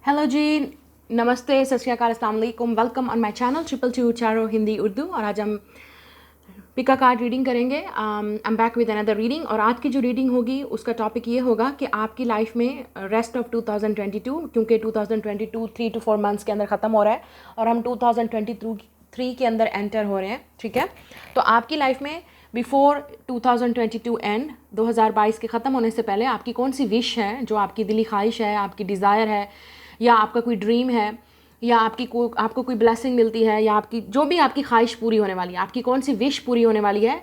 Hello जी, नमस्ते, सत श्री अकाल, अस्सलाम वालेकुम। वेलकम ऑन माय चैनल 222 चारो हिंदी उर्दू। और आज हम पिका कार्ड रीडिंग करेंगे। I am back with another reading. और आज की जो रीडिंग होगी उसका टॉपिक ये होगा कि आपकी लाइफ में रेस्ट ऑफ 2022, क्योंकि 2022 3 to 4 मंथ्स के अंदर ख़त्म हो रहा है और हम 2023 के अंदर एंटर हो रहे हैं। ठीक है, तो आपकी लाइफ में बिफोर 2022 एंड 2022 के ख़त्म होने से पहले आपकी कौन सी विश है, जो आपकी दिली ख्वाहिश है, आपकी डिज़ायर है, या आपका कोई ड्रीम है, या आपको कोई ब्लेसिंग मिलती है, या आपकी जो भी आपकी ख्वाहिश पूरी होने वाली है, आपकी कौन सी विश पूरी होने वाली है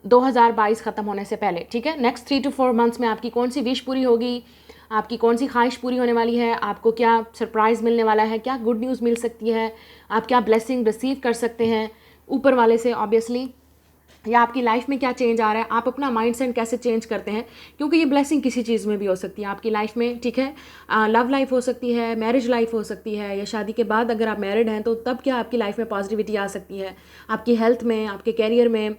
2022 ख़त्म होने से पहले। ठीक है, नेक्स्ट 3 to 4 मंथ्स में आपकी कौन सी विश पूरी होगी, आपकी कौन सी ख्वाहिश पूरी होने वाली है, आपको क्या सरप्राइज़ मिलने वाला है, क्या गुड न्यूज़ मिल सकती है, आप क्या ब्लेसिंग रिसीव कर सकते हैं ऊपर वाले से ऑब्वियसली, या आपकी लाइफ में क्या चेंज आ रहा है, आप अपना माइंडसेट कैसे चेंज करते हैं, क्योंकि ये ब्लेसिंग किसी चीज़ में भी हो सकती है आपकी लाइफ में। ठीक है, लव लाइफ हो सकती है, मैरिज लाइफ हो सकती है, या शादी के बाद अगर आप मैरिड हैं तो तब क्या आपकी लाइफ में पॉजिटिविटी आ सकती है, आपकी हेल्थ में, आपके कैरियर में,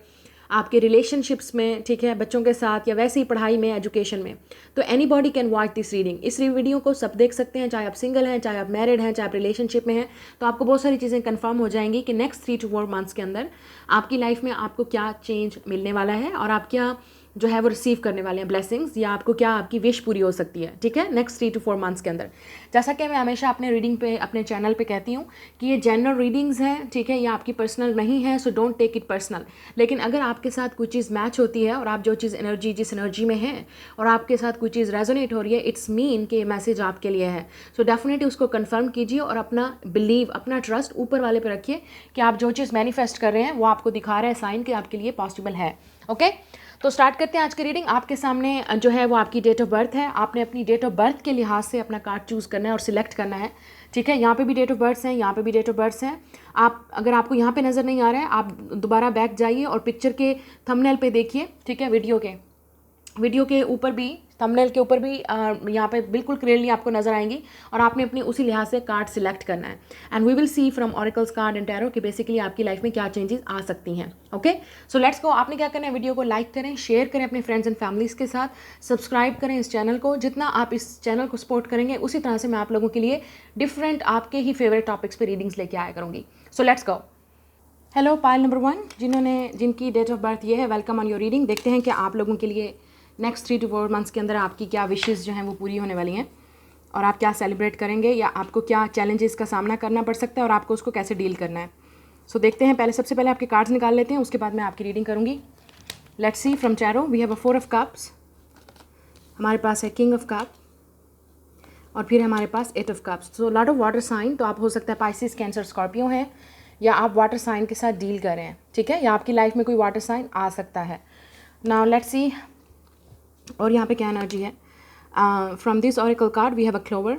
आपके रिलेशनशिप्स में। ठीक है, बच्चों के साथ, या वैसे ही पढ़ाई में, एजुकेशन में। तो any body can watch this reading. इस वीडियो को सब देख सकते हैं, चाहे आप सिंगल हैं, चाहे आप मैरिड हैं, चाहे आप रिलेशनशिप में हैं। तो आपको बहुत सारी चीज़ें कंफर्म हो जाएंगी कि नेक्स्ट 3 to 4 मंथ्स के अंदर आपकी लाइफ में आपको क्या चेंज मिलने वाला है, और आप क्या जो है वो रिसीव करने वाले हैं ब्लेसिंग्स, या आपको क्या आपकी विश पूरी हो सकती है। ठीक है, नेक्स्ट 3 to 4 मंथ्स के अंदर। जैसा कि मैं हमेशा अपने रीडिंग पे, अपने चैनल पे कहती हूँ कि ये जनरल रीडिंग्स हैं। ठीक है, ये आपकी पर्सनल नहीं है, so don't take it personal. लेकिन अगर आपके साथ कोई चीज़ मैच होती है और आप जो चीज़ जिस एनर्जी में हैं और आपके साथ कोई चीज़ रेजोनेट हो रही है, इट्स मीन कि ये मैसेज आपके लिए है। सो डेफिनेटली उसको कंफर्म कीजिए और अपना बिलीव, अपना ट्रस्ट ऊपर वाले पे रखिए कि आप जो चीज़ मैनिफेस्ट कर रहे हैं वो आपको दिखा रहा है साइन कि आपके लिए पॉसिबल है। ओके, तो स्टार्ट करते हैं आज की रीडिंग। आपके सामने जो है वो आपकी डेट ऑफ बर्थ है। आपने अपनी डेट ऑफ बर्थ के लिहाज से अपना कार्ड चूज़ करना है और सिलेक्ट करना है। ठीक है, यहाँ पे भी डेट ऑफ बर्थ हैं, यहाँ पे भी डेट ऑफ बर्थ हैं। आप अगर आपको यहाँ पे नज़र नहीं आ रहा है, आप दोबारा बैक जाइए और पिक्चर के थंबनेल पे देखिए। ठीक है, वीडियो के ऊपर भी, थंबनेल के ऊपर भी यहाँ पे बिल्कुल क्लियरली आपको नजर आएंगी, और आपने अपनी उसी लिहाज से कार्ड सिलेक्ट करना है। And we will see from oracles card and tarot कि बेसिकली आपकी लाइफ में क्या चेंजेस आ सकती हैं। Okay, so let's go. आपने क्या करना है, वीडियो को लाइक करें, शेयर करें अपने फ्रेंड्स एंड फैमिलीज़ के साथ, सब्सक्राइब करें इस चैनल को। जितना आप इस चैनल को सपोर्ट करेंगे उसी तरह से मैं आप लोगों के लिए डिफरेंट आपके ही फेवरेट टॉपिक्स पर रीडिंग्स लेके आया करूँगी। सो let's go. Hello pile number 1, जिनकी डेट ऑफ बर्थ ये है, वेलकम ऑन योर रीडिंग। देखते हैं कि आप लोगों के लिए नेक्स्ट 3 to 4 मंथ्स के अंदर आपकी क्या विशेज़ जो हैं वो पूरी होने वाली हैं, और आप क्या सेलिब्रेट करेंगे, या आपको क्या चैलेंजेस का सामना करना पड़ सकता है और आपको उसको कैसे डील करना है। सो देखते हैं। सबसे पहले आपके कार्ड्स निकाल लेते हैं, उसके बाद मैं आपकी रीडिंग करूँगी। Let's see from tarot. We have a 4 of cups, हमारे पास है किंग ऑफ कप, और फिर हमारे पास 8 of cups. So lot of water sign, तो आप हो सकता है पाइसिस, कैंसर, स्कॉर्पियो हैं, या आप वाटर साइन के साथ डील कर रहे हैं। ठीक है, या आपकी लाइफ में कोई वाटर साइन आ सकता है। नाउ लेट्स सी, और यहाँ पे क्या एनर्जी है। From this oracle card we have a clover,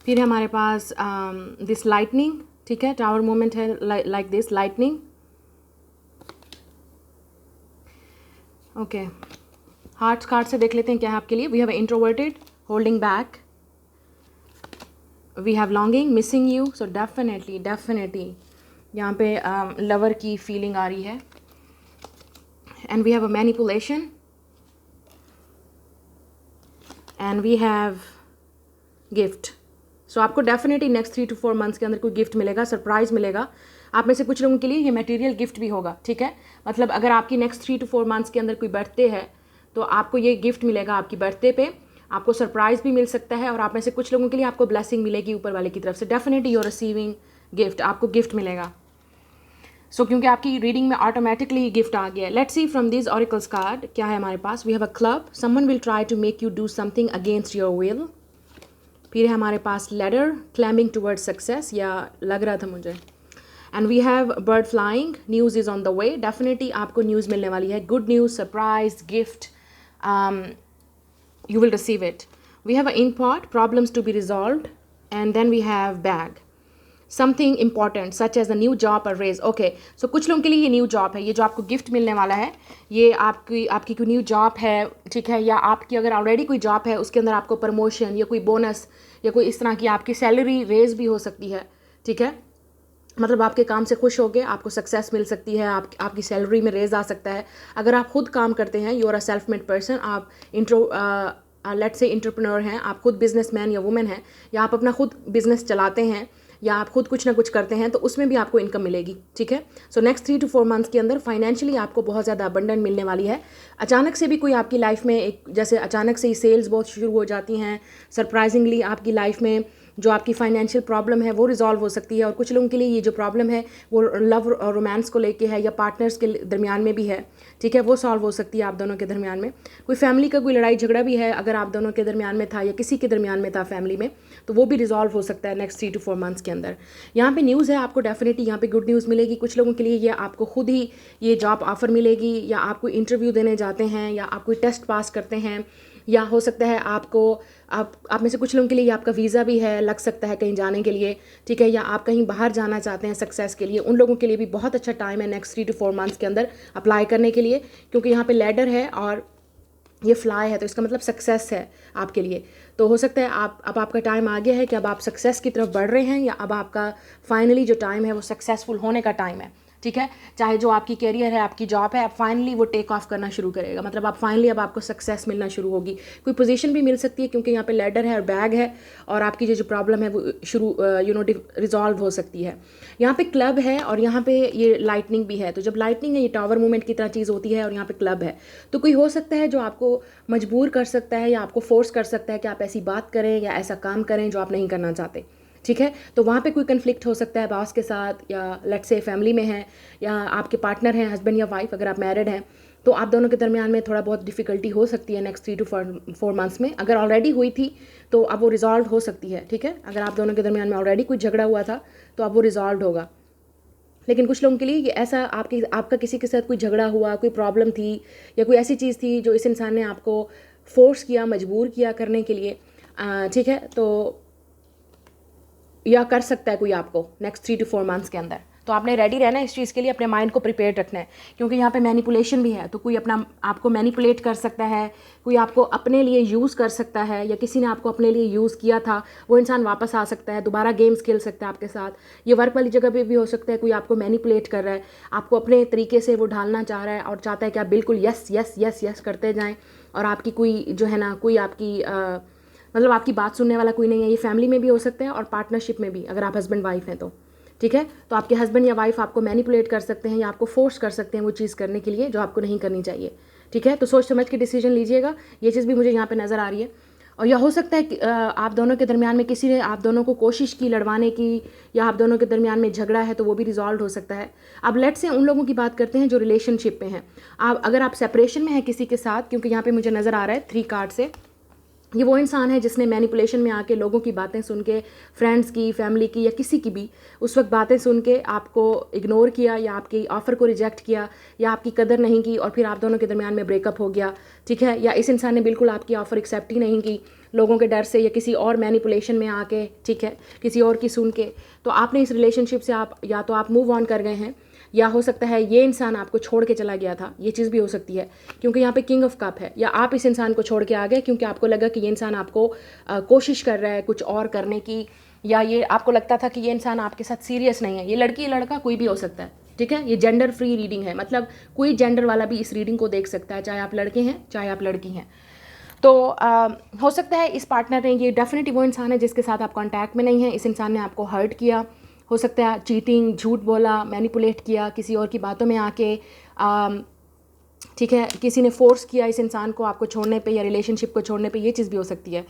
फिर हमारे पास दिस लाइटनिंग। ठीक है, टावर मोमेंट है, like this lightning. Okay, hearts card से देख लेते हैं क्या है आपके लिए। We have introverted, holding back, we have longing, missing you. So definitely यहाँ पे लवर की फीलिंग आ रही है। And we have a manipulation, and we have gift. So आपको डेफिनेटली नेक्स्ट 3 to 4 मंथ्स के अंदर कोई गिफ्ट मिलेगा, सरप्राइज मिलेगा। आप में से कुछ लोगों के लिए ये मटेरियल गिफ्ट भी होगा। ठीक है, मतलब अगर आपकी नेक्स्ट 3 to 4 मंथ्स के अंदर कोई बर्थडे है तो आपको ये गिफ्ट मिलेगा आपकी बर्थडे पे, आपको सरप्राइज भी मिल सकता है, और आप में से कुछ लोगों के लिए आपको ब्लेसिंग मिलेगी ऊपर वाले की तरफ से। Definitely you are receiving gift, आपको गिफ्ट मिलेगा। सो क्योंकि आपकी रीडिंग में ऑटोमेटिकली गिफ्ट आ गया है। Let's see from this oracles card क्या है हमारे पास। We have a club, someone will try to make you do something against your will. फिर है हमारे पास लेडर, क्लाइंबिंग टुवर्ड्स सक्सेस, या लग रहा था मुझे। And we have bird flying, news is on the way. Definitely आपको न्यूज़ मिलने वाली है, good news, surprise, gift, you will receive it. We have an import, problems to be resolved, and then we have bag, something important such as a new job or raise. Okay, so कुछ लोगों के लिए ये new job है, ये जो आपको gift मिलने वाला है, ये आपकी कोई न्यू जॉब है। ठीक है, या आपकी अगर ऑलरेडी कोई जॉब है उसके अंदर आपको प्रमोशन या कोई बोनस या कोई इस तरह की आपकी सैलरी रेज भी हो सकती है। ठीक है, मतलब आपके काम से खुश होकर आपको सक्सेस मिल सकती है, आपकी सैलरी में रेज आ सकता है। अगर आप खुद काम करते हैं, you are a self made person, आप लेट्स से एंटरप्रेन्योर हैं, आप खुद बिजनेसमैन या वुमेन हैं, या आप अपना खुद बिजनेस चलाते हैं, या आप खुद कुछ ना कुछ करते हैं, तो उसमें भी आपको इनकम मिलेगी। ठीक है, सो नेक्स्ट 3 to 4 मंथ्स के अंदर फाइनेंशियली आपको बहुत ज़्यादा अबंडेंट मिलने वाली है। अचानक से भी कोई आपकी लाइफ में एक जैसे अचानक से ही सेल्स बहुत शुरू हो जाती हैं, सरप्राइजिंगली आपकी लाइफ में जो आपकी फाइनेंशियल प्रॉब्लम है वो रिजॉल्व हो सकती है। और कुछ लोगों के लिए ये जो प्रॉब्लम है वो लव और रोमांस को लेके है, या पार्टनर्स के दरमियान में भी है, ठीक है, वो सॉल्व हो सकती है आप दोनों के दरमियान में। कोई फैमिली का कोई लड़ाई झगड़ा भी है, अगर आप दोनों के दरमियान में था या किसी के दरमियान में था फैमिली में, तो वो भी रिजॉल्व हो सकता है नेक्स्ट 3 to 4 मंथ्स के अंदर। यहाँ पे न्यूज़ है, आपको डेफिनेटली यहाँ पे गुड न्यूज़ मिलेगी। कुछ लोगों के लिए ये आपको खुद ही ये जॉब ऑफर मिलेगी, या आप कोई इंटरव्यू देने जाते हैं, या आप कोई टेस्ट पास करते हैं, या हो सकता है आपको आप में से कुछ लोगों के लिए ये आपका वीज़ा भी है, लग सकता है कहीं जाने के लिए, ठीक है, या आप कहीं बाहर जाना चाहते हैं सक्सेस के लिए, उन लोगों के लिए भी बहुत अच्छा टाइम है नेक्स्ट 3 to 4 मंथ्स के अंदर अप्लाई करने के लिए, क्योंकि यहाँ पे लैडर है और ये फ्लाई है, तो इसका मतलब सक्सेस है आपके लिए। तो हो सकता है अब आपका टाइम आ गया है कि अब आप सक्सेस की तरफ बढ़ रहे हैं, या अब आपका फाइनली जो टाइम है वो सक्सेसफुल होने का टाइम है। ठीक है, चाहे जो आपकी कैरियर है, आपकी जॉब है, अब फाइनली वो टेक ऑफ करना शुरू करेगा, मतलब आप फाइनली अब आपको सक्सेस मिलना शुरू होगी। कोई पोजीशन भी मिल सकती है, क्योंकि यहाँ पे लैडर है और बैग है, और आपकी जो प्रॉब्लम है वो शुरू रिजॉल्व हो सकती है। यहाँ पे क्लब है और यहाँ पे ये लाइटनिंग भी है, तो जब लाइटनिंग है ये टावर मूवमेंट की तरह चीज़ होती है, और यहाँ पे क्लब है, तो कोई हो सकता है जो आपको मजबूर कर सकता है या आपको फोर्स कर सकता है कि आप ऐसी बात करें या ऐसा काम करें जो आप नहीं करना चाहते। ठीक है, तो वहाँ पे कोई कन्फ्लिक्ट हो सकता है बॉस के साथ, या लेट्स से फैमिली में है, या आपके पार्टनर हैं, हस्बैंड या वाइफ, अगर आप मैरिड हैं तो आप दोनों के दरमियान में थोड़ा बहुत डिफिकल्टी हो सकती है नेक्स्ट 3 to 4 मंथ्स में। अगर ऑलरेडी हुई थी तो अब वो रिजॉल्व हो सकती है। ठीक है, अगर आप दोनों के दरमियान में ऑलरेडी कोई झगड़ा हुआ था तो अब वो रिजॉल्व होगा। लेकिन कुछ लोगों के लिए ये ऐसा आपका किसी के साथ कोई झगड़ा हुआ, कोई प्रॉब्लम थी, या कोई ऐसी चीज़ थी जो इस इंसान ने आपको फोर्स किया, मजबूर किया करने के लिए, ठीक है, तो या कर सकता है कोई आपको नेक्स्ट 3 to 4 मंथ्स के अंदर। तो आपने रेडी रहना है इस चीज़ के लिए, अपने माइंड को प्रिपेयर रखना है, क्योंकि यहाँ पे मैनिपुलेशन भी है, तो कोई अपना आपको मैनिपुलेट कर सकता है, कोई आपको अपने लिए यूज़ कर सकता है, या किसी ने आपको अपने लिए यूज़ किया था वो इंसान वापस आ सकता है, दोबारा गेम्स खेल सकता है आपके साथ। ये वर्क वाली जगह पे भी हो सकता है, कोई आपको मैनिपुलेट कर रहा है, आपको अपने तरीके से वो ढालना चाह रहा है और चाहता है कि आप बिल्कुल यस यस यस यस करते जाएँ, और आपकी कोई जो है ना कोई आपकी मतलब आपकी बात सुनने वाला कोई नहीं है। ये फैमिली में भी हो सकता है और पार्टनरशिप में भी, अगर आप हस्बैंड वाइफ हैं तो। ठीक है, तो आपके हस्बैंड या वाइफ आपको मैनिपुलेट कर सकते हैं या आपको फोर्स कर सकते हैं वो चीज़ करने के लिए जो आपको नहीं करनी चाहिए। ठीक है, तो सोच समझ के डिसीजन लीजिएगा। ये चीज़ भी मुझे यहाँ पे नज़र आ रही है। और यह हो सकता है कि आप दोनों के दरमियान में किसी ने आप दोनों को कोशिश की लड़वाने की, या आप दोनों के दरमियान में झगड़ा है तो वो भी रिजॉल्व हो सकता है। अब लेट्स से उन लोगों की बात करते हैं जो रिलेशनशिप में हैं। अगर आप सेपरेशन में हैं किसी के साथ, क्योंकि यहाँ पे मुझे नज़र आ रहा है 3 कार्ड से, ये वो इंसान है जिसने मैनिपुलेशन में आके लोगों की बातें सुन के, फ्रेंड्स की, फैमिली की, या किसी की भी उस वक्त बातें सुन के आपको इग्नोर किया, या आपकी ऑफ़र को रिजेक्ट किया, या आपकी कदर नहीं की, और फिर आप दोनों के दरमियान में ब्रेकअप हो गया। ठीक है, या इस इंसान ने बिल्कुल आपकी ऑफ़र एक्सेप्ट ही नहीं की लोगों के डर से, या किसी और मैनिपुलेशन में आके, ठीक है, किसी और की सुन के, तो आपने इस रिलेशनशिप से आप या तो आप मूव ऑन कर गए हैं, या हो सकता है ये इंसान आपको छोड़ के चला गया था। ये चीज़ भी हो सकती है, क्योंकि यहाँ पे किंग ऑफ कप है, या आप इस इंसान को छोड़ के आ गए क्योंकि आपको लगा कि ये इंसान आपको कोशिश कर रहा है कुछ और करने की, या ये आपको लगता था कि ये इंसान आपके साथ सीरियस नहीं है। ये लड़की लड़का कोई भी हो सकता है। ठीक है, ये जेंडर फ्री रीडिंग है, मतलब कोई जेंडर वाला भी इस रीडिंग को देख सकता है, चाहे आप लड़के हैं चाहे आप लड़की हैं। तो हो सकता है इस पार्टनर ने, ये डेफिनेटली वो इंसान है जिसके साथ आप कांटेक्ट में नहीं है, इस इंसान ने आपको हर्ट किया, हो सकता है चीटिंग, झूठ बोला, मैनिपुलेट किया, किसी और की बातों में आके, ठीक है, किसी ने फोर्स किया इस इंसान को आपको छोड़ने पे या रिलेशनशिप को छोड़ने पे, ये चीज़ भी हो सकती है।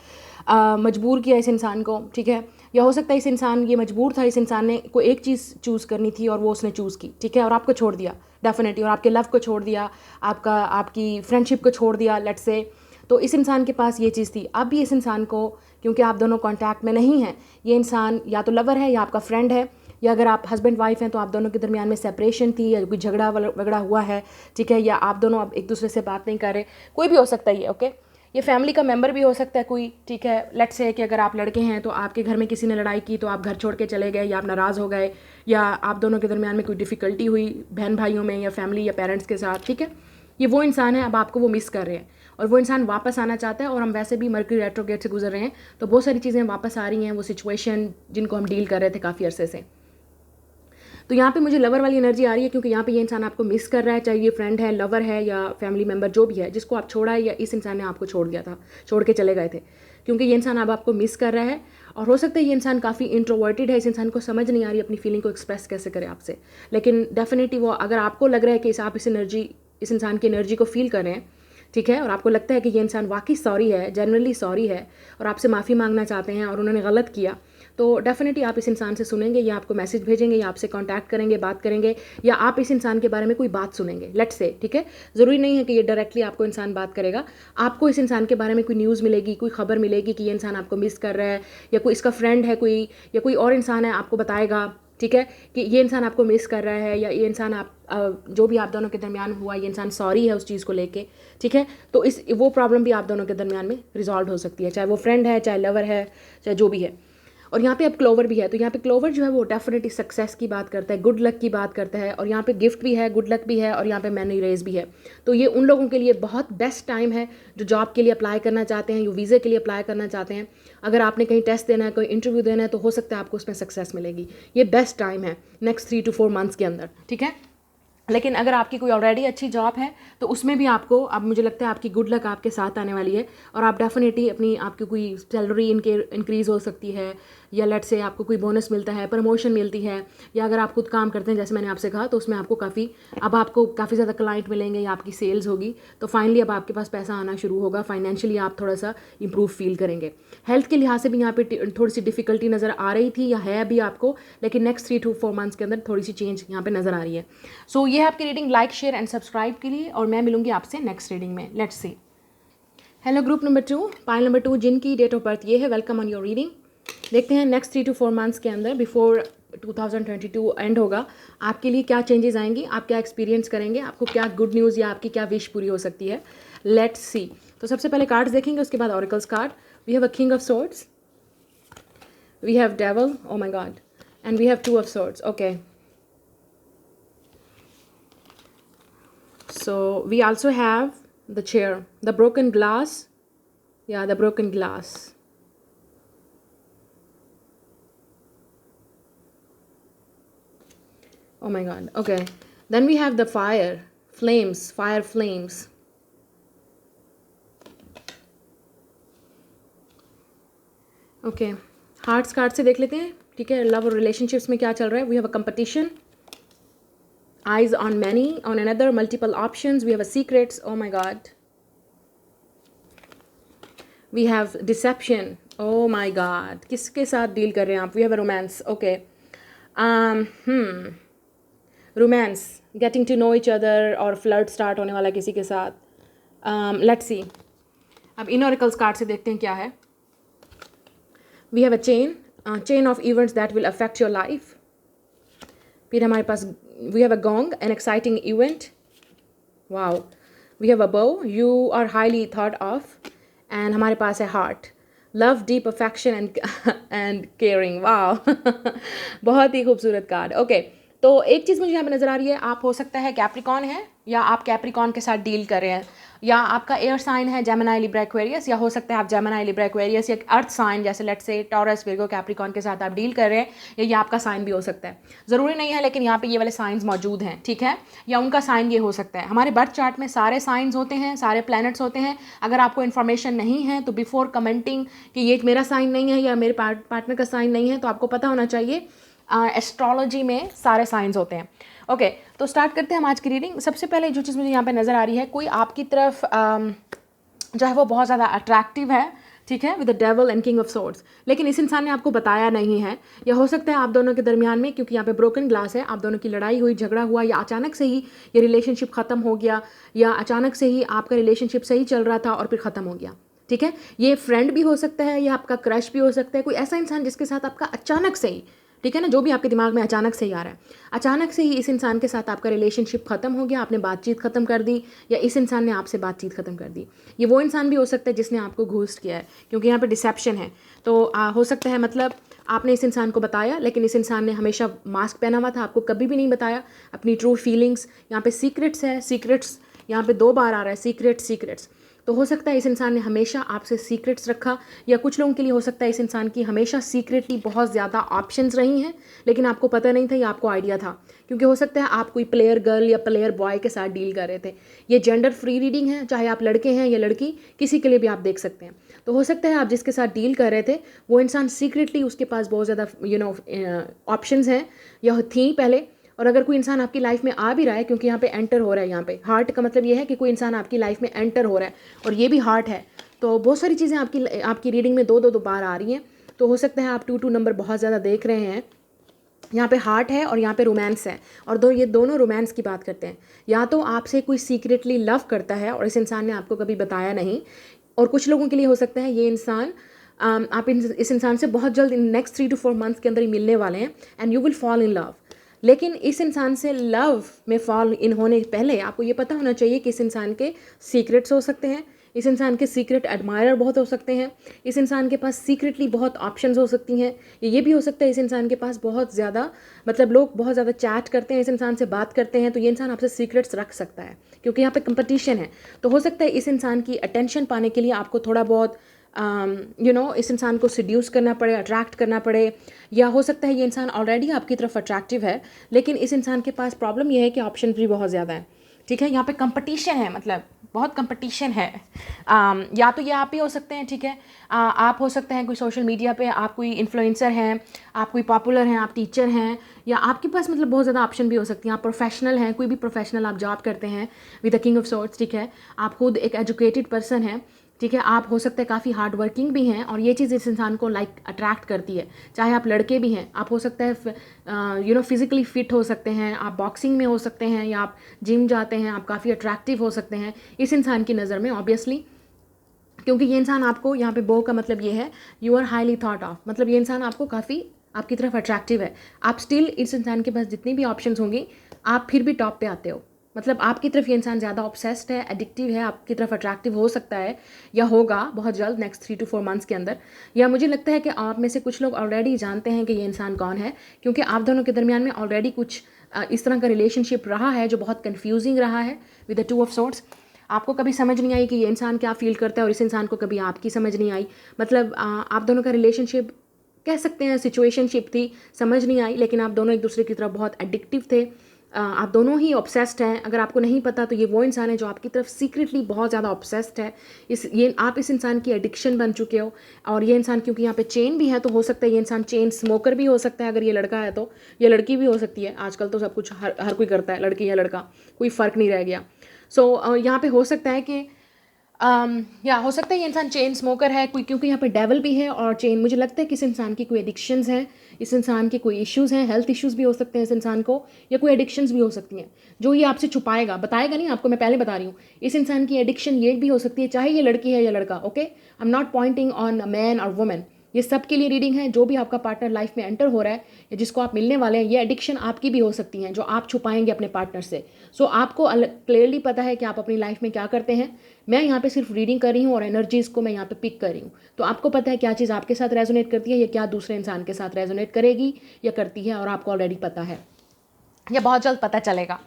मजबूर किया इस इंसान को, ठीक है, या हो सकता है इस इंसान ये मजबूर था, इस इंसान ने कोई एक चीज़ चूज़ करनी थी और वो उसने चूज़ की, ठीक है, और आपको छोड़ दिया डेफिनेटली, और आपके लव को छोड़ दिया, आपकी फ्रेंडशिप को छोड़ दिया लेट्स से। तो इस इंसान के पास ये चीज़ थी। अब भी इस इंसान को, क्योंकि आप दोनों कांटेक्ट में नहीं हैं, ये इंसान या तो लवर है या आपका फ्रेंड है, या अगर आप हस्बैंड वाइफ हैं तो आप दोनों के दरमियान में सेपरेशन थी, या कोई झगड़ा वगड़ा हुआ है, ठीक है, या आप दोनों अब एक दूसरे से बात नहीं कर रहे, कोई भी हो सकता है ये। ओके, ये फैमिली का मेंबर भी हो सकता है कोई, ठीक है। लेट्स से कि अगर आप लड़के हैं तो आपके घर में किसी ने लड़ाई की तो आप घर छोड़ के चले गए, या आप नाराज़ हो गए, या आप दोनों के दरमियान में कोई डिफ़िकल्टी हुई बहन भाइयों में या फैमिली या पेरेंट्स के साथ, ठीक है। ये वो इंसान है, अब आपको वो मिस कर रहे हैं और वो इंसान वापस आना चाहता है, और हम वैसे भी मर्क्यूरी रेट्रोग्रेड से गुजर रहे हैं तो बहुत सारी चीज़ें वापस आ रही हैं, वो सिचुएशन जिनको हम डील कर रहे थे काफ़ी अरसे से। तो यहाँ पे मुझे लवर वाली एनर्जी आ रही है, क्योंकि यहाँ पे ये इंसान आपको मिस कर रहा है, चाहे ये फ्रेंड है, लवर है या फैमिली मेम्बर जो भी है, जिसको आप छोड़ा है या इस इंसान ने आपको छोड़ दिया था, छोड़ के चले गए थे, क्योंकि ये इंसान अब आपको मिस कर रहा है। और हो सकता है ये इंसान काफ़ी इंट्रोवर्टेड है, इस इंसान को समझ नहीं आ रही अपनी फीलिंग को एक्सप्रेस कैसे करे आपसे, लेकिन डेफिनेटली वो, अगर आपको लग रहा है कि आप इस इंसान की एनर्जी को फील कर रहे हैं, ठीक है, और आपको लगता है कि ये इंसान वाकई सॉरी है, जनरली सॉरी है और आपसे माफ़ी मांगना चाहते हैं और उन्होंने गलत किया, तो डेफिनेटली आप इस इंसान से सुनेंगे, या आपको मैसेज भेजेंगे, या आपसे कांटेक्ट करेंगे, बात करेंगे, या आप इस इंसान के बारे में कोई बात सुनेंगे, लेट्स से, ठीक है। ज़रूरी नहीं है कि ये डायरेक्टली आपको इंसान बात करेगा, आपको इस इंसान के बारे में कोई न्यूज़ मिलेगी, कोई खबर मिलेगी कि ये इंसान आपको मिस कर रहा है, या कोई इसका फ्रेंड है कोई, या कोई और इंसान है आपको बताएगा, ठीक है, कि ये इंसान आपको मिस कर रहा है, या ये इंसान आप जो भी आप दोनों के दरमियान हुआ, ये इंसान सॉरी है उस चीज़ को लेके, ठीक है। तो वो प्रॉब्लम भी आप दोनों के दरमियान में रिजॉल्व हो सकती है, चाहे वो फ्रेंड है, चाहे लवर है, चाहे जो भी है। और यहाँ पे अब क्लोवर भी है, तो यहाँ पे क्लोवर जो है वो डेफिनेटली सक्सेस की बात करता है, गुड लक की बात करता है, और यहाँ पे गिफ्ट भी है, गुड लक भी है, और यहाँ पे मनी रेज भी है। तो ये उन लोगों के लिए बहुत बेस्ट टाइम है जो जॉब के लिए अप्लाई करना चाहते हैं, जो वीज़े के लिए अप्लाई करना चाहते हैं। अगर आपने कहीं टेस्ट देना है, कोई इंटरव्यू देना है, तो हो सकता है आपको उसमें सक्सेस मिलेगी। ये बेस्ट टाइम है नेक्स्ट 3 to 4 मंथ्स के अंदर, ठीक है। लेकिन अगर आपकी कोई ऑलरेडी अच्छी जॉब है तो उसमें भी आपको, अब मुझे लगता है आपकी गुड लक आपके साथ आने वाली है, और आप डेफिनेटली आपकी कोई सैलरी इंक्रीज़ हो सकती है, या लेट से आपको कोई बोनस मिलता है, प्रमोशन मिलती है, या अगर आप खुद काम करते हैं जैसे मैंने आपसे कहा, तो उसमें आपको काफ़ी ज़्यादा क्लाइंट मिलेंगे, या आपकी सेल्स होगी, तो फाइनली अब आपके पास पैसा आना शुरू होगा, फाइनेंशियली आप थोड़ा सा इंप्रूव फील करेंगे। हेल्थ के लिहाज से भी यहाँ पे थोड़ी सी डिफिकल्टी नज़र आ रही थी, या है अभी आपको, लेकिन नेक्स्ट 3 to 4 मंथ्स के अंदर थोड़ी सी चेंज यहाँ पे नज़र आ रही है। सो ये है आपकी reading, like share and subscribe के लिए, और मैं मिलूंगी आपसे नेक्स्ट रीडिंग में। Let's see. Hello group number 2, pile number 2, जिनकी डेट ऑफ बर्थ ये है, वेलकम ऑन योर रीडिंग। देखते हैं नेक्स्ट 3 to 4 मंथ्स के अंदर, बिफोर 2022 एंड होगा, आपके लिए क्या चेंजेस आएंगी, आप क्या एक्सपीरियंस करेंगे, आपको क्या गुड न्यूज़ या आपकी क्या विश पूरी हो सकती है। Let's see. तो सबसे पहले कार्ड्स देखेंगे, उसके बाद oracles card. We have a king of swords, we have devil, oh my god, and we have 2 of swords. Okay, so we also have the chair, the broken glass, yeah, the broken glass. Oh my god. Okay, then we have the fire flames. Okay, hearts card से देख लेते हैं, ठीक है। Love और relationships में क्या चल रहा है। We have a competition, eyes on many, on another, multiple options. We have a secrets, oh my god. We have deception, oh my god. किसके साथ डील कर रहे हैं आप। We have a romance, okay. Romance, getting to know each other, और flirt start होने वाला किसी के साथ। Let's see. अब इन ऑरिकल्स कार्ड से देखते हैं क्या है। We have a chain of events that will affect your life. फिर हमारे पास we have a gong, an exciting event. Wow. We have a bow, you are highly thought of. And हमारे पास है heart, love, deep affection and caring. Wow. बहुत ही खूबसूरत card. Okay, तो एक चीज़ मुझे यहाँ पे नज़र आ रही है, आप हो सकता है कैप्रिकॉन है, या आप कैप्रिकॉन के साथ डील कर रहे हैं, या आपका एयर साइन है जेमिनी, लिब्रा, एक्वेरियस, या हो सकता है आप जेमिनी, लिब्रा, एक्वेरियस, या अर्थ साइन जैसे let's say taurus, Virgo, Capricorn के साथ आप डील कर रहे हैं, या ये आपका साइन भी हो सकता है, ज़रूरी नहीं है, लेकिन यहाँ पे ये वाले साइंस मौजूद हैं, ठीक है, या उनका साइन ये हो सकता है। हमारे बर्थ चार्ट में सारे साइंस होते हैं, सारे प्लैनेट्स होते हैं। अगर आपको इन्फॉर्मेशन नहीं है तो बिफोर कमेंटिंग कि ये मेरा साइन नहीं है या मेरे पार्टनर का साइन नहीं है, तो आपको पता होना चाहिए एस्ट्रोलॉजी में सारे साइंस होते हैं। ओके, तो स्टार्ट करते हैं हम आज की रीडिंग। सबसे पहले जो चीज़ मुझे यहाँ पे नज़र आ रही है, कोई आपकी तरफ जो है वो बहुत ज़्यादा अट्रैक्टिव है, ठीक है, with the devil and king of swords, लेकिन इस इंसान ने आपको बताया नहीं है, या हो सकता है आप दोनों के दरमियान में, क्योंकि यहाँ पे ब्रोकन ग्लास है, आप दोनों की लड़ाई हुई, झगड़ा हुआ, या अचानक से ही ये रिलेशनशिप ख़त्म हो गया, या अचानक से ही आपका रिलेशनशिप सही चल रहा था और फिर ख़त्म हो गया, ठीक है। ये फ्रेंड भी हो सकता है, या आपका क्रश भी हो सकता है, कोई ऐसा इंसान जिसके साथ आपका अचानक से ही, ठीक है ना, जो भी आपके दिमाग में अचानक से ही आ रहा है, अचानक से ही इस इंसान के साथ आपका रिलेशनशिप ख़त्म हो गया, आपने बातचीत ख़त्म कर दी, या इस इंसान ने आपसे बातचीत ख़त्म कर दी। ये वो इंसान भी हो सकता है जिसने आपको घोस्ट किया है, क्योंकि यहाँ पे डिसेप्शन है, तो हो सकता है मतलब आपने इस इंसान को बताया, लेकिन इस इंसान ने हमेशा मास्क पहना हुआ था, आपको कभी भी नहीं बताया अपनी ट्रू फीलिंग्स। यहाँ पे सीक्रेट्स है, सीक्रेट्स यहाँ पे 2 बार आ रहा है, सीक्रेट्स। तो हो सकता है इस इंसान ने हमेशा आपसे सीक्रेट्स रखा, या कुछ लोगों के लिए हो सकता है इस इंसान की हमेशा सीक्रेटली बहुत ज़्यादा ऑप्शंस रही हैं, लेकिन आपको पता नहीं था, या आपको आइडिया था, क्योंकि हो सकता है आप कोई प्लेयर गर्ल या प्लेयर बॉय के साथ डील कर रहे थे। ये जेंडर फ्री रीडिंग है, चाहे आप लड़के हैं या लड़की, किसी के लिए भी आप देख सकते हैं। तो हो सकता है आप जिसके साथ डील कर रहे थे वो इंसान सीक्रेटली उसके पास बहुत ज़्यादा ऑप्शंस हैं या थी पहले। और अगर कोई इंसान आपकी लाइफ में आ भी रहा है, क्योंकि यहाँ पे एंटर हो रहा है, यहाँ पे हार्ट का मतलब ये है कि कोई इंसान आपकी लाइफ में एंटर हो रहा है, और ये भी हार्ट है, तो बहुत सारी चीज़ें आपकी रीडिंग में दो बार आ रही हैं। तो हो सकता है आप 2 नंबर बहुत ज़्यादा देख रहे हैं। यहाँ पे हार्ट है और यहाँ पे रोमांस है, और ये दोनों रोमांस की बात करते हैं। या तो आपसे कोई सीक्रेटली लव करता है और इस इंसान ने आपको कभी बताया नहीं, और कुछ लोगों के लिए हो सकता है ये इंसान आप इस इंसान से बहुत जल्द इन नेक्स्ट 3 to 4 मंथ्स के अंदर ही मिलने वाले हैं, and you will fall in love. लेकिन इस इंसान से लव में फॉल इन होने पहले आपको ये पता होना चाहिए कि इस इंसान के सीक्रेट्स हो सकते हैं, इस इंसान के सीक्रेट एडमायरर बहुत हो सकते हैं, इस इंसान के पास सीक्रेटली बहुत ऑप्शंस हो सकती हैं। ये भी हो सकता है इस इंसान के पास बहुत ज़्यादा लोग बहुत ज़्यादा चैट करते हैं, इस इंसान से बात करते हैं, तो ये इंसान आपसे सीक्रेट्स रख सकता है, क्योंकि यहाँ पे कंपटीशन है। तो हो सकता है इस इंसान की अटेंशन पाने के लिए आपको थोड़ा बहुत इस इंसान को सिड्यूस करना पड़े, अट्रैक्ट करना पड़े, या हो सकता है ये इंसान ऑलरेडी आपकी तरफ अट्रैक्टिव है, लेकिन इस इंसान के पास प्रॉब्लम ये है कि ऑप्शन भी बहुत ज़्यादा है। ठीक है, यहाँ पे कंपटीशन है, बहुत कंपटीशन है। या तो ये आप ही हो सकते हैं, ठीक है, आप हो सकते हैं कोई सोशल मीडिया पे आप कोई इन्फ्लुएंसर हैं, आप कोई पॉपुलर हैं, आप टीचर हैं, या आपके पास बहुत ज़्यादा ऑप्शन भी हो सकती हैं। आप प्रोफेशनल हैं, कोई भी प्रोफेशनल आप जॉब करते हैं with the king of swords, ठीक है, आप खुद एक एजुकेटेड पर्सन हैं, ठीक है, आप हो सकते हैं काफ़ी हार्ड वर्किंग भी हैं, और ये चीज़ इस इंसान को अट्रैक्ट करती है। चाहे आप लड़के भी हैं, आप हो सकता है फिज़िकली फिट हो सकते हैं, आप बॉक्सिंग में हो सकते हैं, या आप जिम जाते हैं, आप काफ़ी अट्रैक्टिव हो सकते हैं इस इंसान की नज़र में, ऑब्वियसली, क्योंकि ये इंसान आपको, यहाँ पे बो का मतलब ये है you are highly thought of, ये इंसान आपको काफ़ी आपकी तरफ अट्रैक्टिव है। आप स्टिल इस इंसान के पास जितनी भी ऑप्शंस होंगी आप फिर भी टॉप पे आते हो, आपकी तरफ ये इंसान ज़्यादा ऑब्सेस्ड है, एडिक्टिव है, आपकी तरफ अट्रैक्टिव हो सकता है या होगा बहुत जल्द नेक्स्ट 3 to 4 मंथ्स के अंदर। या मुझे लगता है कि आप में से कुछ लोग ऑलरेडी जानते हैं कि ये इंसान कौन है, क्योंकि आप दोनों के दरमियान में ऑलरेडी कुछ इस तरह का रिलेशनशिप रहा है जो बहुत कन्फ्यूजिंग रहा है विद द 2 of swords। आपको कभी समझ नहीं आई कि ये इंसान क्या फील करता है, और इस इंसान को कभी आपकी समझ नहीं आई। आप दोनों का रिलेशनशिप कह सकते हैं सिचुएशनशिप थी, समझ नहीं आई, लेकिन आप दोनों एक दूसरे की तरफ बहुत एडिक्टिव थे, आप दोनों ही ऑब्सेस्ड हैं। अगर आपको नहीं पता तो ये वो इंसान है जो आपकी तरफ सीक्रेटली बहुत ज़्यादा ऑब्सेस्ड है। आप इस इंसान की एडिक्शन बन चुके हो, और ये इंसान क्योंकि यहाँ पे चेन भी है, तो हो सकता है ये इंसान चेन स्मोकर भी हो सकता है। अगर ये लड़का है तो ये लड़की भी हो सकती है, आजकल तो सब कुछ हर कोई करता है, लड़की या लड़का, कोई फ़र्क नहीं रह गया। यहाँ पे हो सकता है कि या हो सकता है ये इंसान चेन स्मोकर है कोई, क्योंकि यहाँ पे डेवल भी है और चेन। मुझे लगता है कि इस इंसान की कोई एडिक्शंस हैं, इस इंसान के कोई इश्यूज़ हैं, हेल्थ इश्यूज़ भी हो सकते हैं इस इंसान को, या कोई एडिक्शंस भी हो सकती हैं जो ये आपसे छुपाएगा, बताएगा नहीं आपको। मैं पहले बता रही हूँ, इस इंसान की एडिक्शन ये भी हो सकती है, चाहे ये लड़की है या लड़का। Okay, I am not Poynting on man और वुमेन, ये सब के लिए रीडिंग है। जो भी आपका पार्टनर लाइफ में एंटर हो रहा है या जिसको आप मिलने वाले हैं, ये एडिक्शन आपकी भी हो सकती हैं जो आप छुपाएंगे अपने पार्टनर से। आपको क्लियरली पता है कि आप अपनी लाइफ में क्या करते हैं। मैं यहाँ पे सिर्फ रीडिंग कर रही हूँ और एनर्जीज़ को मैं यहाँ पे पिक कर रही हूँ, तो आपको पता है क्या चीज़ आपके साथ रेजोनेट करती है या क्या दूसरे इंसान के साथ रेजोनेट करेगी या करती है, और आपको ऑलरेडी पता है या बहुत जल्द पता चलेगा।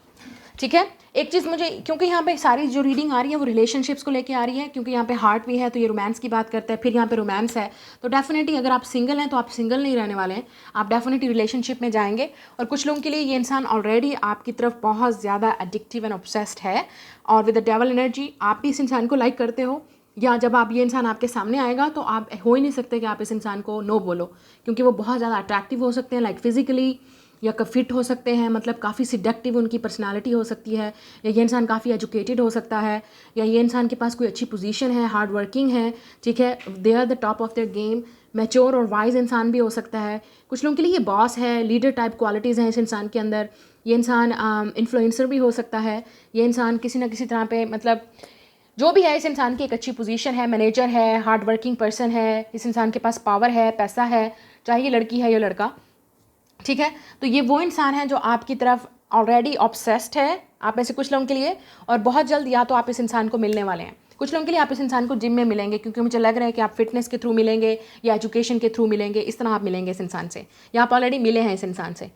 ठीक है, एक चीज़ मुझे, क्योंकि यहाँ पे सारी जो रीडिंग आ रही है वो रिलेशनशिप्स को लेके आ रही है, क्योंकि यहाँ पे हार्ट भी है तो ये रोमांस की बात करता है, फिर यहाँ पे रोमांस है, तो डेफिनेटली अगर आप सिंगल हैं तो आप सिंगल नहीं रहने वाले हैं, आप डेफिनेटली रिलेशनशिप में जाएंगे। और कुछ लोगों के लिए ये इंसान ऑलरेडी आपकी तरफ बहुत ज़्यादा एडिक्टिव एंड ऑब्सेस्ड है, और विद द डेवल एनर्जी आप भी इस इंसान को लाइक करते हो, या जब आप ये इंसान आपके सामने आएगा तो आप हो ही नहीं सकते कि आप इस इंसान को नो बोलो, क्योंकि वो बहुत ज़्यादा अट्रैक्टिव हो सकते हैं, लाइक फिजिकली, या फिट हो सकते हैं, काफ़ी सिडक्टिव उनकी पर्सनालिटी हो सकती है, या ये इंसान काफ़ी एजुकेटेड हो सकता है, या ये इंसान के पास कोई अच्छी पोजीशन है, हार्ड वर्किंग है, ठीक है, they are the top of their game, mature और वाइज इंसान भी हो सकता है। कुछ लोगों के लिए ये बॉस है, लीडर टाइप क्वालिटीज़ हैं इस इंसान के अंदर। ये इंसान इन्फ्लुएंसर भी हो सकता है, ये इंसान किसी ना किसी तरह पे जो भी है, इस इंसान की एक अच्छी पोजीशन है, मैनेजर है, हार्ड वर्किंग पर्सन है, इस इंसान के पास पावर है, पैसा है, चाहे ये लड़की है या लड़का। ठीक है, तो ये वो इंसान है जो आपकी तरफ ऑलरेडी ऑब्सेस्ड है, आप में से कुछ लोगों के लिए, और बहुत जल्द या तो आप इस इंसान को मिलने वाले हैं। कुछ लोगों के लिए आप इस इंसान को जिम में मिलेंगे, क्योंकि मुझे लग रहा है कि आप फिटनेस के थ्रू मिलेंगे या एजुकेशन के थ्रू मिलेंगे, इस तरह आप मिलेंगे इस इंसान से, या आप ऑलरेडी मिले हैं इस इंसान से।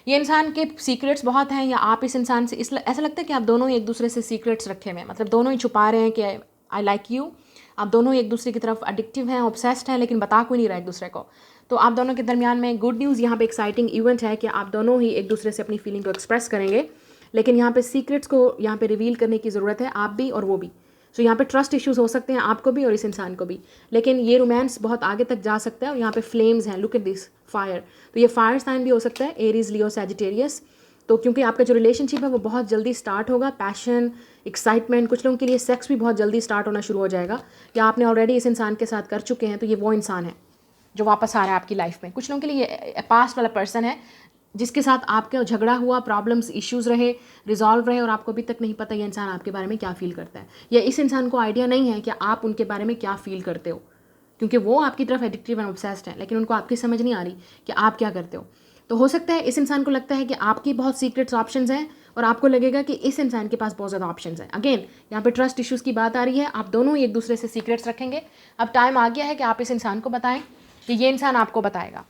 ये इंसान के सीक्रेट्स बहुत हैं, या आप इस इंसान से ऐसा लगता है कि आप दोनों एक दूसरे से सीक्रेट्स रखे हुए हैं, दोनों ही छुपा रहे हैं कि आई लाइक यू। आप दोनों एक दूसरे की तरफ एडिक्टिव हैं, ऑब्सेस्ड हैं, लेकिन बता कोई नहीं रहा एक दूसरे को। तो आप दोनों के दरमियान में गुड न्यूज़, यहाँ पे एक्साइटिंग इवेंट है कि आप दोनों ही एक दूसरे से अपनी फीलिंग को एक्सप्रेस करेंगे, लेकिन यहाँ पे सीक्रेट्स को यहाँ पे रिवील करने की ज़रूरत है, आप भी और वो भी। सो यहाँ पे ट्रस्ट इश्यूज हो सकते हैं आपको भी और इस इंसान को भी, लेकिन ये रोमांस बहुत आगे तक जा सकता है। और यहाँ पे फ्लेम्स हैं, लुक एट दिस फायर, तो ये फायर साइन भी हो सकता है, एरीज, लियो, सैजिटेरियस। तो क्योंकि आपका जो रिलेशनशिप है वो बहुत जल्दी स्टार्ट होगा, पैशन, एक्साइटमेंट, कुछ लोगों के लिए सेक्स भी बहुत जल्दी स्टार्ट होना शुरू हो जाएगा, या आपने ऑलरेडी इस इंसान के साथ कर चुके हैं, तो ये वो इंसान है जो वापस आ रहा है आपकी लाइफ में। कुछ लोगों के लिए पास्ट वाला पर्सन है जिसके साथ आपका झगड़ा हुआ, प्रॉब्लम्स, इश्यूज़ रहे, रिजॉल्व रहे, और आपको अभी तक नहीं पता ये इंसान आपके बारे में क्या फ़ील करता है, या इस इंसान को आइडिया नहीं है कि आप उनके बारे में क्या फ़ील करते हो, क्योंकि वो आपकी तरफ एडिक्टिव एंड ऑब्सेस्ड है, लेकिन उनको आपकी समझ नहीं आ रही कि आप क्या करते हो। तो हो सकता है इस इंसान को लगता है कि आपकी बहुत सीक्रेट्स ऑप्शंस हैं, और आपको लगेगा कि इस इंसान के पास बहुत ज़्यादा ऑप्शंस हैं। अगेन यहाँ पे ट्रस्ट इश्यूज़ की बात आ रही है, आप दोनों ही एक दूसरे से सीक्रेट्स रखेंगे। अब टाइम आ गया है कि आप इस इंसान को बताएं कि ये इंसान आपको बताएगा।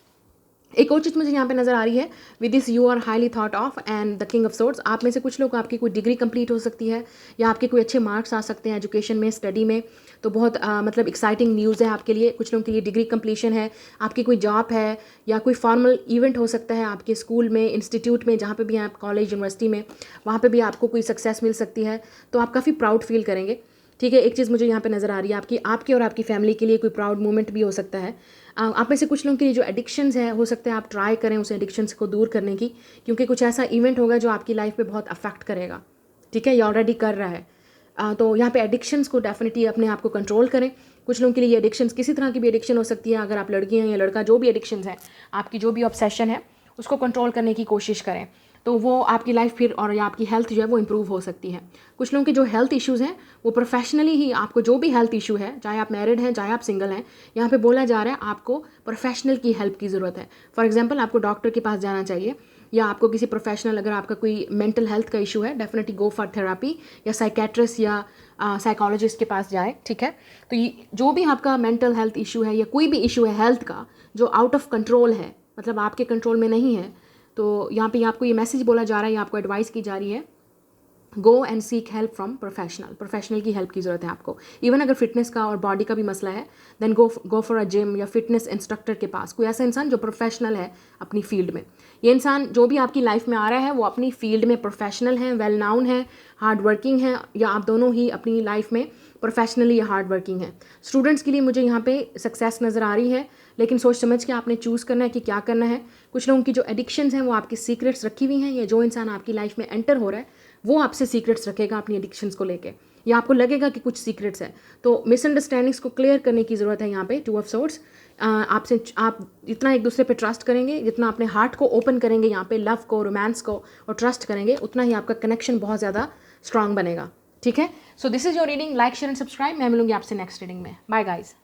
एक और चीज़ मुझे यहाँ पे नज़र आ रही है, with this you are highly thought of and the king of swords. आप में से कुछ लोग, आपकी कोई डिग्री कंप्लीट हो सकती है, या आपके कोई अच्छे मार्क्स आ सकते हैं एजुकेशन में, स्टडी में, तो बहुत मतलब एक्साइटिंग न्यूज़ है आपके लिए। कुछ लोगों के लिए डिग्री कंप्लीशन है, आपकी कोई जॉब है, या कोई फॉर्मल इवेंट हो सकता है आपके स्कूल में, इंस्टीट्यूट में, जहाँ पे भी हैं आप, कॉलेज, यूनिवर्सिटी में, वहाँ पे भी आपको कोई सक्सेस मिल सकती है, तो आप काफ़ी प्राउड फील करेंगे। ठीक है, एक चीज़ मुझे यहाँ पे नज़र आ रही है, आपकी और आपकी फैमिली के लिए कोई प्राउड मोमेंट भी हो सकता है। आप में से कुछ लोगों के लिए जो एडिक्शंस है, हो सकता है आप ट्राई करें उस एडिक्शंस को दूर करने की, क्योंकि कुछ ऐसा इवेंट होगा जो आपकी लाइफ पे बहुत अफेक्ट करेगा। ठीक है, ये ऑलरेडी कर रहा है। तो यहाँ पे एडिक्शंस को डेफिनेटली अपने आप को कंट्रोल करें। कुछ लोगों के लिए एडिक्शंस किसी तरह की भी एडिक्शन हो सकती है, अगर आप लड़की हैं या लड़का, जो भी एडिक्शंस है, आपकी जो भी ऑब्सेशन है, उसको कंट्रोल करने की कोशिश करें, तो वो आपकी लाइफ फिर, और या आपकी हेल्थ जो है वो इंप्रूव हो सकती है। कुछ लोगों के जो हेल्थ इश्यूज़ हैं वो प्रोफेशनली ही, आपको जो भी हेल्थ इशू है, चाहे आप मैरिड हैं चाहे आप सिंगल हैं, यहाँ पे बोला जा रहा है आपको प्रोफेशनल की हेल्प की ज़रूरत है। फॉर एग्जांपल, आपको डॉक्टर के पास जाना चाहिए, या आपको किसी प्रोफेशनल, अगर आपका कोई मेंटल हेल्थ का इशू है, डेफिनेटली गो फॉर थेरेपी, या साइकेट्रिस्ट या साइकोलॉजिस्ट के पास जाए। ठीक है, तो ये जो भी आपका मेंटल हेल्थ इशू है, या कोई भी इशू है हेल्थ का जो आउट ऑफ कंट्रोल है, मतलब आपके कंट्रोल में नहीं है, तो यहाँ पे आपको ये मैसेज बोला जा रहा है, या आपको एडवाइस की जा रही है, go and seek help from professional की हेल्प की ज़रूरत है आपको। इवन अगर फिटनेस का और बॉडी का भी मसला है, then go for a gym या फिटनेस इंस्ट्रक्टर के पास, कोई ऐसा इंसान जो प्रोफेशनल है अपनी फील्ड में। ये इंसान जो भी आपकी लाइफ में आ रहा है वो अपनी फील्ड में प्रोफेशनल है, वेल नाउन है, हार्ड वर्किंग है, या आप दोनों ही अपनी लाइफ में प्रोफेशनली या हार्ड वर्किंग है। स्टूडेंट्स के लिए मुझे यहाँ पे सक्सेस नज़र आ रही है, लेकिन सोच समझ के आपने चूज़ करना है कि क्या करना है। कुछ लोगों की जो एडिक्शंस हैं वो आपकी सीक्रेट्स रखी हुई हैं, या जो इंसान आपकी लाइफ में एंटर हो रहा है वो आपसे सीक्रेट्स रखेगा अपनी एडिक्शंस को लेके, या आपको लगेगा कि कुछ सीक्रेट्स है। तो मिसअंडरस्टैंडिंग्स को क्लियर करने की ज़रूरत है यहाँ पे, टू ऑफ सोर्ड्स। आप जितना एक दूसरे पे ट्रस्ट करेंगे, जितना अपने हार्ट को ओपन करेंगे यहाँ पे, लव को, रोमांस को, और ट्रस्ट करेंगे, उतना ही आपका कनेक्शन बहुत ज़्यादा स्ट्रांग बनेगा। ठीक है, so this is your reading. Like, share and subscribe. मैं मिलूंगी आपसे नेक्स्ट रीडिंग में। Bye guys.